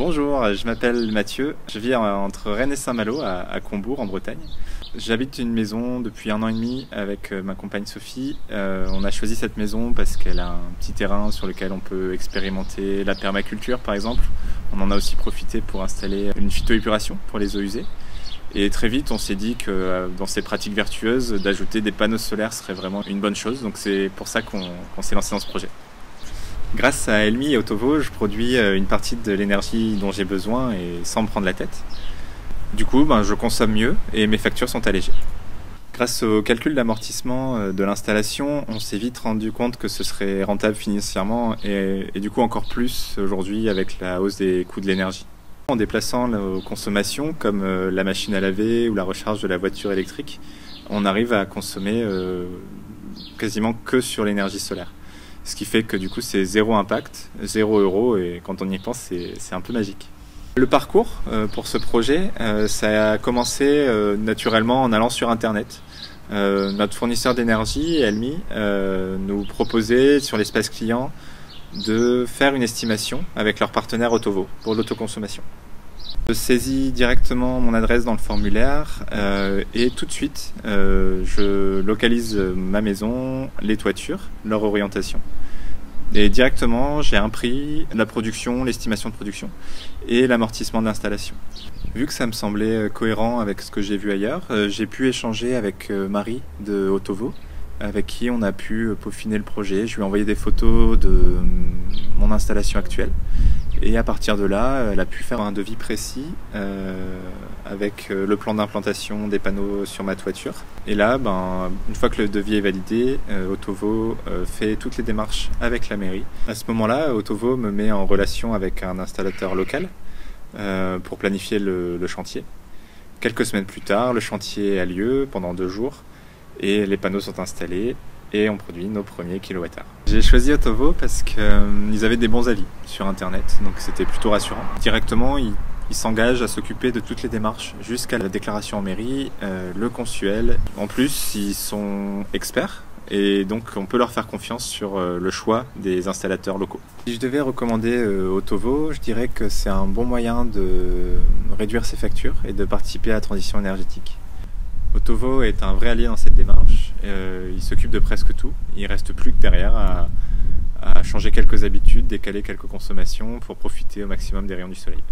Bonjour, je m'appelle Mathieu, je vis entre Rennes et Saint-Malo à Combourg en Bretagne. J'habite une maison depuis 1 an et demi avec ma compagne Sophie. On a choisi cette maison parce qu'elle a un petit terrain sur lequel on peut expérimenter la permaculture par exemple. On en a aussi profité pour installer une phytoépuration pour les eaux usées. Et très vite on s'est dit que dans ces pratiques vertueuses, d'ajouter des panneaux solaires serait vraiment une bonne chose. Donc c'est pour ça qu'on s'est lancé dans ce projet. Grâce à Elmi et Otovo, je produis une partie de l'énergie dont j'ai besoin et sans me prendre la tête. Du coup, je consomme mieux et mes factures sont allégées. Grâce au calcul d'amortissement de l'installation, on s'est vite rendu compte que ce serait rentable financièrement et du coup encore plus aujourd'hui avec la hausse des coûts de l'énergie. En déplaçant nos consommations comme la machine à laver ou la recharge de la voiture électrique, on arrive à consommer quasiment que sur l'énergie solaire. Ce qui fait que du coup c'est zéro impact, 0 € et quand on y pense c'est un peu magique. Le parcours pour ce projet, ça a commencé naturellement en allant sur internet. Notre fournisseur d'énergie, Elmi, nous proposait sur l'espace client de faire une estimation avec leur partenaire Otovo pour l'autoconsommation. Je saisis directement mon adresse dans le formulaire et tout de suite je localise ma maison, les toitures, leur orientation. Et directement j'ai un prix, la production, l'estimation de production et l'amortissement d'installation. Vu que ça me semblait cohérent avec ce que j'ai vu ailleurs, j'ai pu échanger avec Marie de Otovo, avec qui on a pu peaufiner le projet. Je lui ai envoyé des photos de mon installation actuelle. Et à partir de là, elle a pu faire un devis précis avec le plan d'implantation des panneaux sur ma toiture. Et là, une fois que le devis est validé, Otovo fait toutes les démarches avec la mairie. À ce moment-là, Otovo me met en relation avec un installateur local pour planifier le chantier. Quelques semaines plus tard, le chantier a lieu pendant 2 jours et les panneaux sont installés. Et on produit nos premiers kilowattheures. J'ai choisi Otovo parce qu'ils avaient des bons avis sur internet, donc c'était plutôt rassurant. Directement, ils s'engagent à s'occuper de toutes les démarches jusqu'à la déclaration en mairie, le consuel. En plus, ils sont experts et donc on peut leur faire confiance sur le choix des installateurs locaux. Si je devais recommander Otovo, je dirais que c'est un bon moyen de réduire ses factures et de participer à la transition énergétique. Otovo est un vrai allié dans cette démarche, il s'occupe de presque tout, il ne reste plus que derrière à changer quelques habitudes, décaler quelques consommations pour profiter au maximum des rayons du soleil.